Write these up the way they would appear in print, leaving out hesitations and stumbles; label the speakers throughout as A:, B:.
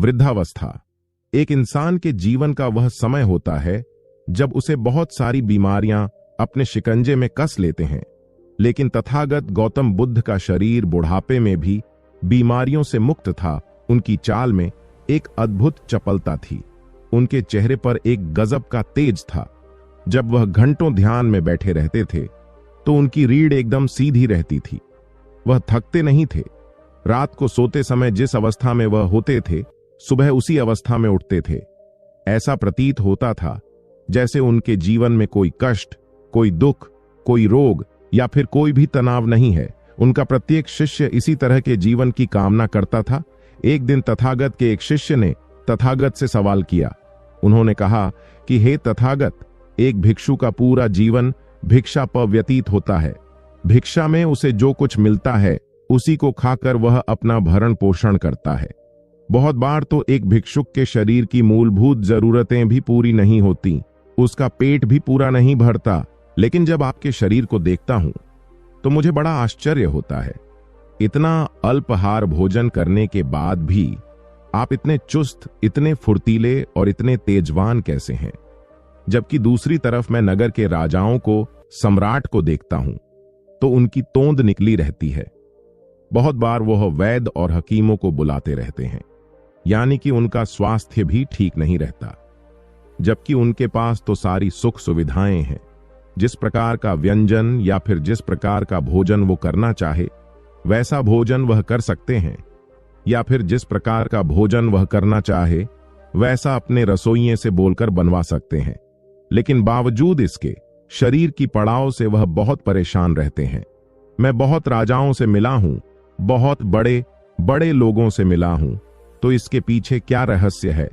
A: वृद्धावस्था एक इंसान के जीवन का वह समय होता है जब उसे बहुत सारी बीमारियां अपने शिकंजे में कस लेते हैं। लेकिन तथागत गौतम बुद्ध का शरीर बुढ़ापे में भी बीमारियों से मुक्त था। उनकी चाल में एक अद्भुत चपलता थी। उनके चेहरे पर एक गजब का तेज था। जब वह घंटों ध्यान में बैठे रहते थे तो उनकी रीढ़ एकदम सीधी रहती थी। वह थकते नहीं थे। रात को सोते समय जिस अवस्था में वह होते थे, सुबह उसी अवस्था में उठते थे। ऐसा प्रतीत होता था जैसे उनके जीवन में कोई कष्ट, कोई दुख, कोई रोग या फिर कोई भी तनाव नहीं है। उनका प्रत्येक शिष्य इसी तरह के जीवन की कामना करता था। एक दिन तथागत के एक शिष्य ने तथागत से सवाल किया। उन्होंने कहा कि हे तथागत, एक भिक्षु का पूरा जीवन भिक्षा पर व्यतीत होता है। भिक्षा में उसे जो कुछ मिलता है उसी को खाकर वह अपना भरण पोषण करता है। बहुत बार तो एक भिक्षुक के शरीर की मूलभूत जरूरतें भी पूरी नहीं होती, उसका पेट भी पूरा नहीं भरता। लेकिन जब आपके शरीर को देखता हूं तो मुझे बड़ा आश्चर्य होता है। इतना अल्पाहार भोजन करने के बाद भी आप इतने चुस्त, इतने फुर्तीले और इतने तेजवान कैसे हैं? जबकि दूसरी तरफ मैं नगर के राजाओं को, सम्राट को देखता हूं तो उनकी तोंद निकली रहती है। बहुत बार वह वैद्य और हकीमों को बुलाते रहते हैं, यानी कि उनका स्वास्थ्य भी ठीक नहीं रहता। जबकि उनके पास तो सारी सुख सुविधाएं हैं। जिस प्रकार का व्यंजन या फिर जिस प्रकार का भोजन वो करना चाहे वैसा भोजन वह कर सकते हैं, या फिर जिस प्रकार का भोजन वह करना चाहे वैसा अपने रसोइये से बोलकर बनवा सकते हैं। लेकिन बावजूद इसके शरीर की पड़ाव से वह बहुत परेशान रहते हैं। मैं बहुत राजाओं से मिला हूं, बहुत बड़े बड़े लोगों से मिला हूं, तो इसके पीछे क्या रहस्य है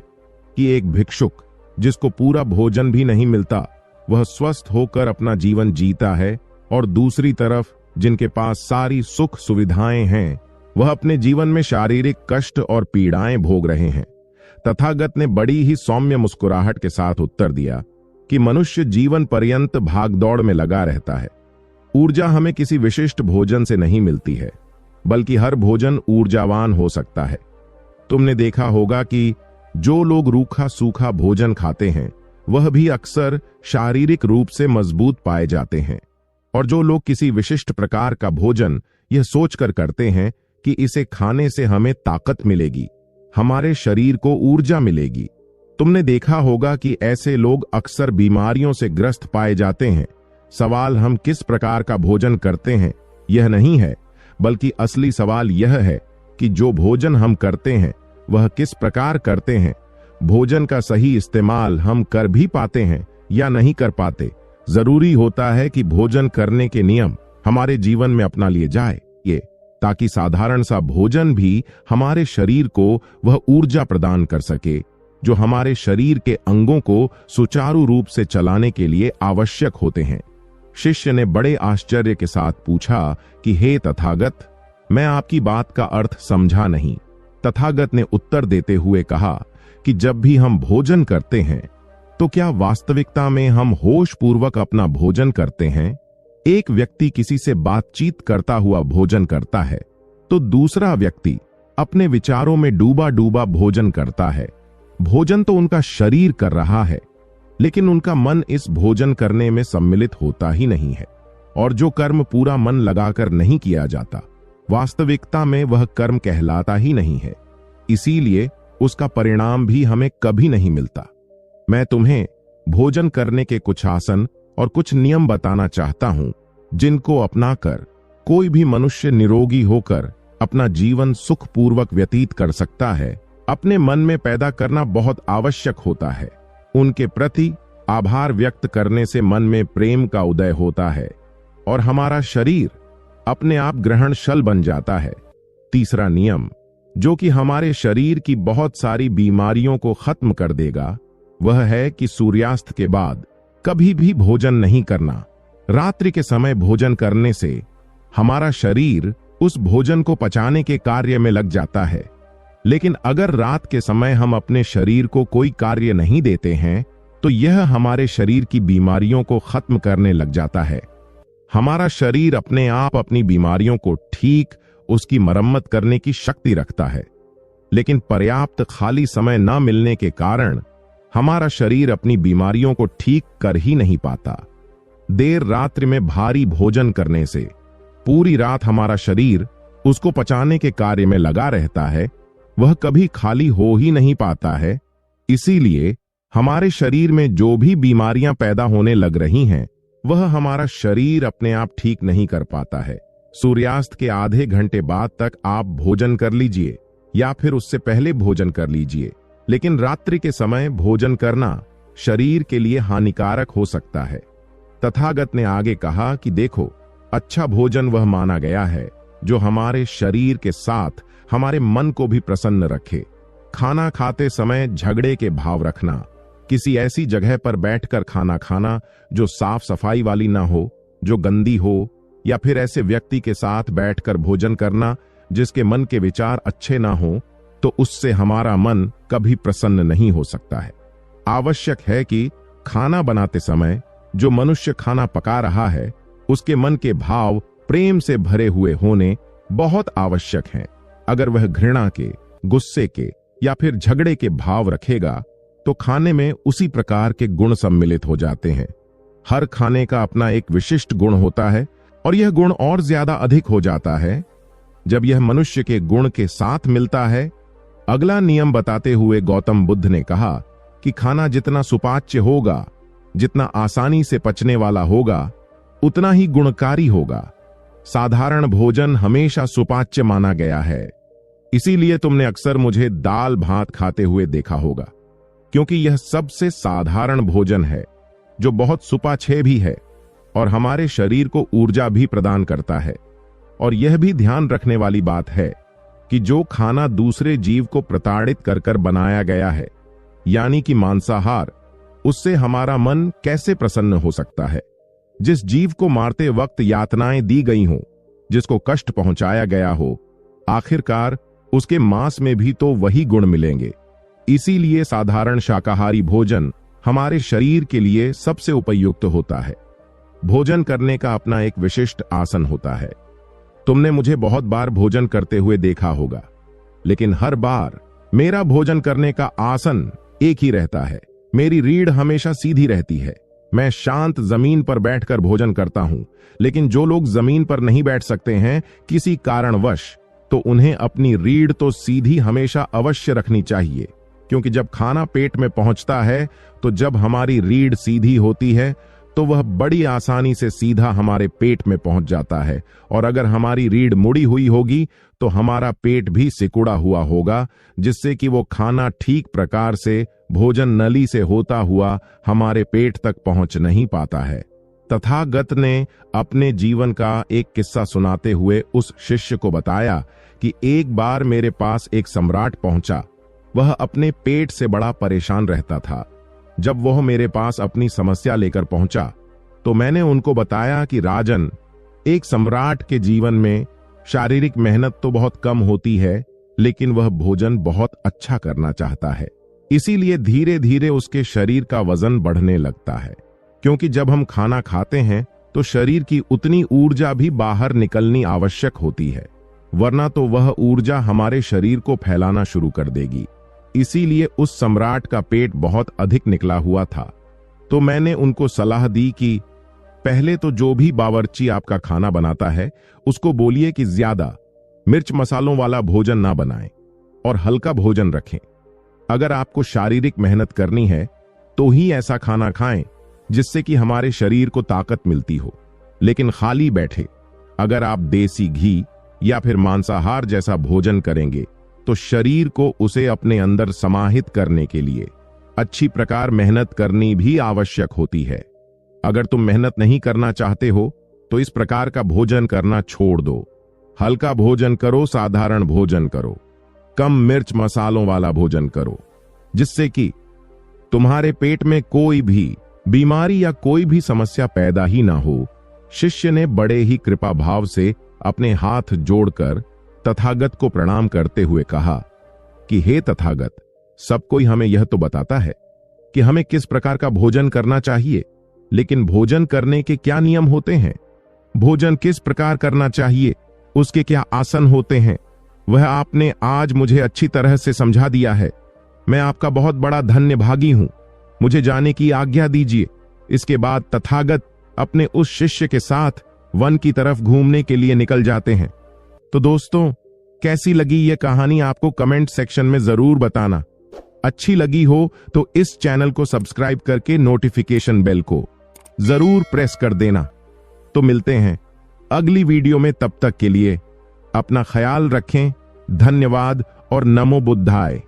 A: कि एक भिक्षुक जिसको पूरा भोजन भी नहीं मिलता वह स्वस्थ होकर अपना जीवन जीता है, और दूसरी तरफ जिनके पास सारी सुख सुविधाएं हैं वह अपने जीवन में शारीरिक कष्ट और पीड़ाएं भोग रहे हैं। तथागत ने बड़ी ही सौम्य मुस्कुराहट के साथ उत्तर दिया कि मनुष्य जीवन पर्यंत भागदौड़ में लगा रहता है। ऊर्जा हमें किसी विशिष्ट भोजन से नहीं मिलती है, बल्कि हर भोजन ऊर्जावान हो सकता है। तुमने देखा होगा कि जो लोग रूखा सूखा भोजन खाते हैं वह भी अक्सर शारीरिक रूप से मजबूत पाए जाते हैं, और जो लोग किसी विशिष्ट प्रकार का भोजन यह सोचकर करते हैं कि इसे खाने से हमें ताकत मिलेगी, हमारे शरीर को ऊर्जा मिलेगी, तुमने देखा होगा कि ऐसे लोग अक्सर बीमारियों से ग्रस्त पाए जाते हैं। सवाल हम किस प्रकार का भोजन करते हैं यह नहीं है, बल्कि असली सवाल यह है कि जो भोजन हम करते हैं वह किस प्रकार करते हैं। भोजन का सही इस्तेमाल हम कर भी पाते हैं या नहीं कर पाते। जरूरी होता है कि भोजन करने के नियम हमारे जीवन में अपना लिए जाए, ये ताकि साधारण सा भोजन भी हमारे शरीर को वह ऊर्जा प्रदान कर सके जो हमारे शरीर के अंगों को सुचारू रूप से चलाने के लिए आवश्यक होते हैं। शिष्य ने बड़े आश्चर्य के साथ पूछा कि हे तथागत, मैं आपकी बात का अर्थ समझा नहीं। तथागत ने उत्तर देते हुए कहा कि जब भी हम भोजन करते हैं तो क्या वास्तविकता में हम होश पूर्वक अपना भोजन करते हैं? एक व्यक्ति किसी से बातचीत करता हुआ भोजन करता है तो दूसरा व्यक्ति अपने विचारों में डूबा डूबा भोजन करता है। भोजन तो उनका शरीर कर रहा है, लेकिन उनका मन इस भोजन करने में सम्मिलित होता ही नहीं है। और जो कर्म पूरा मन लगाकर नहीं किया जाता, वास्तविकता में वह कर्म कहलाता ही नहीं है। इसीलिए उसका परिणाम भी हमें कभी नहीं मिलता। मैं तुम्हें भोजन करने के कुछ आसन और कुछ नियम बताना चाहता हूं, जिनको अपनाकर कोई भी मनुष्य निरोगी होकर अपना जीवन सुखपूर्वक व्यतीत कर सकता है। अपने मन में पैदा करना बहुत आवश्यक होता है। उनके प्रति आभार व्यक्त करने से मन में प्रेम का उदय होता है और हमारा शरीर अपने आप ग्रहणशल बन जाता है। तीसरा नियम, जो कि हमारे शरीर की बहुत सारी बीमारियों को खत्म कर देगा, वह है कि सूर्यास्त के बाद कभी भी भोजन नहीं करना। रात्रि के समय भोजन करने से हमारा शरीर उस भोजन को पचाने के कार्य में लग जाता है, लेकिन अगर रात के समय हम अपने शरीर को कोई कार्य नहीं देते हैं तो यह हमारे शरीर की बीमारियों को खत्म करने लग जाता है। हमारा शरीर अपने आप अपनी बीमारियों को ठीक, उसकी मरम्मत करने की शक्ति रखता है। लेकिन पर्याप्त खाली समय न मिलने के कारण हमारा शरीर अपनी बीमारियों को ठीक कर ही नहीं पाता। देर रात्रि में भारी भोजन करने से पूरी रात हमारा शरीर उसको पचाने के कार्य में लगा रहता है, वह कभी खाली हो ही नहीं पाता है। इसीलिए हमारे शरीर में जो भी बीमारियां पैदा होने लग रही हैं, वह हमारा शरीर अपने आप ठीक नहीं कर पाता है। सूर्यास्त के आधे घंटे बाद तक आप भोजन कर लीजिए या फिर उससे पहले भोजन कर लीजिए, लेकिन रात्रि के समय भोजन करना शरीर के लिए हानिकारक हो सकता है। तथागत ने आगे कहा कि देखो, अच्छा भोजन वह माना गया है जो हमारे शरीर के साथ हमारे मन को भी प्रसन्न रखे। खाना खाते समय झगड़े के भाव रखना, किसी ऐसी जगह पर बैठकर खाना खाना जो साफ सफाई वाली ना हो, जो गंदी हो, या फिर ऐसे व्यक्ति के साथ बैठकर भोजन करना जिसके मन के विचार अच्छे ना हो, तो उससे हमारा मन कभी प्रसन्न नहीं हो सकता है। आवश्यक है कि खाना बनाते समय जो मनुष्य खाना पका रहा है, उसके मन के भाव प्रेम से भरे हुए होने बहुत आवश्यक हैं। अगर वह घृणा के, गुस्से के या फिर झगड़े के भाव रखेगा तो खाने में उसी प्रकार के गुण सम्मिलित हो जाते हैं। हर खाने का अपना एक विशिष्ट गुण होता है और यह गुण और ज्यादा अधिक हो जाता है जब यह मनुष्य के गुण के साथ मिलता है। अगला नियम बताते हुए गौतम बुद्ध ने कहा कि खाना जितना सुपाच्य होगा, जितना आसानी से पचने वाला होगा, उतना ही गुणकारी होगा। साधारण भोजन हमेशा सुपाच्य माना गया है। इसीलिए तुमने अक्सर मुझे दाल भात खाते हुए देखा होगा, क्योंकि यह सबसे साधारण भोजन है जो बहुत सुपाच्य भी है और हमारे शरीर को ऊर्जा भी प्रदान करता है। और यह भी ध्यान रखने वाली बात है कि जो खाना दूसरे जीव को प्रताड़ित कर कर बनाया गया है, यानी कि मांसाहार, उससे हमारा मन कैसे प्रसन्न हो सकता है। जिस जीव को मारते वक्त यातनाएं दी गई हों, जिसको कष्ट पहुंचाया गया हो, आखिरकार उसके मांस में भी तो वही गुण मिलेंगे। इसीलिए साधारण शाकाहारी भोजन हमारे शरीर के लिए सबसे उपयुक्त होता है। भोजन करने का अपना एक विशिष्ट आसन होता है। तुमने मुझे बहुत बार भोजन करते हुए देखा होगा, लेकिन हर बार मेरा भोजन करने का आसन एक ही रहता है। मेरी रीढ़ हमेशा सीधी रहती है। मैं शांत जमीन पर बैठकर भोजन करता हूं, लेकिन जो लोग जमीन पर नहीं बैठ सकते हैं किसी कारणवश, तो उन्हें अपनी रीढ़ तो सीधी हमेशा अवश्य रखनी चाहिए, क्योंकि जब खाना पेट में पहुंचता है तो जब हमारी रीढ़ सीधी होती है तो वह बड़ी आसानी से सीधा हमारे पेट में पहुंच जाता है। और अगर हमारी रीढ़ मुड़ी हुई होगी तो हमारा पेट भी सिकुड़ा हुआ होगा, जिससे कि वो खाना ठीक प्रकार से भोजन नली से होता हुआ हमारे पेट तक पहुंच नहीं पाता है। तथागत ने अपने जीवन का एक किस्सा सुनाते हुए उस शिष्य को बताया कि एक बार मेरे पास एक सम्राट पहुंचा। वह अपने पेट से बड़ा परेशान रहता था। जब वह मेरे पास अपनी समस्या लेकर पहुंचा तो मैंने उनको बताया कि राजन, एक सम्राट के जीवन में शारीरिक मेहनत तो बहुत कम होती है, लेकिन वह भोजन बहुत अच्छा करना चाहता है। इसीलिए धीरे धीरे उसके शरीर का वजन बढ़ने लगता है, क्योंकि जब हम खाना खाते हैं तो शरीर की उतनी ऊर्जा भी बाहर निकलनी आवश्यक होती है, वरना तो वह ऊर्जा हमारे शरीर को फैलाना शुरू कर देगी। इसीलिए उस सम्राट का पेट बहुत अधिक निकला हुआ था। तो मैंने उनको सलाह दी कि पहले तो जो भी बावर्ची आपका खाना बनाता है उसको बोलिए कि ज्यादा मिर्च मसालों वाला भोजन ना बनाएं और हल्का भोजन रखें। अगर आपको शारीरिक मेहनत करनी है तो ही ऐसा खाना खाएं जिससे कि हमारे शरीर को ताकत मिलती हो, लेकिन खाली बैठे अगर आप देसी घी या फिर मांसाहार जैसा भोजन करेंगे तो शरीर को उसे अपने अंदर समाहित करने के लिए अच्छी प्रकार मेहनत करनी भी आवश्यक होती है। अगर तुम मेहनत नहीं करना चाहते हो तो इस प्रकार का भोजन करना छोड़ दो। हल्का भोजन करो, साधारण भोजन करो, कम मिर्च मसालों वाला भोजन करो, जिससे कि तुम्हारे पेट में कोई भी बीमारी या कोई भी समस्या पैदा ही ना हो। शिष्य ने बड़े ही कृपा भाव से अपने हाथ जोड़कर तथागत को प्रणाम करते हुए कहा कि हे तथागत, सब कोई हमें यह तो बताता है कि हमें किस प्रकार का भोजन करना चाहिए, लेकिन भोजन करने के क्या नियम होते हैं, भोजन किस प्रकार करना चाहिए, उसके क्या आसन होते हैं, वह आपने आज मुझे अच्छी तरह से समझा दिया है। मैं आपका बहुत बड़ा धन्यभागी हूं। मुझे जाने की आज्ञा दीजिए। इसके बाद तथागत अपने उस शिष्य के साथ वन की तरफ घूमने के लिए निकल जाते हैं। तो दोस्तों, कैसी लगी यह कहानी आपको कमेंट सेक्शन में जरूर बताना। अच्छी लगी हो तो इस चैनल को सब्सक्राइब करके नोटिफिकेशन बेल को जरूर प्रेस कर देना। तो मिलते हैं अगली वीडियो में, तब तक के लिए अपना ख्याल रखें। धन्यवाद और नमो बुद्धाय।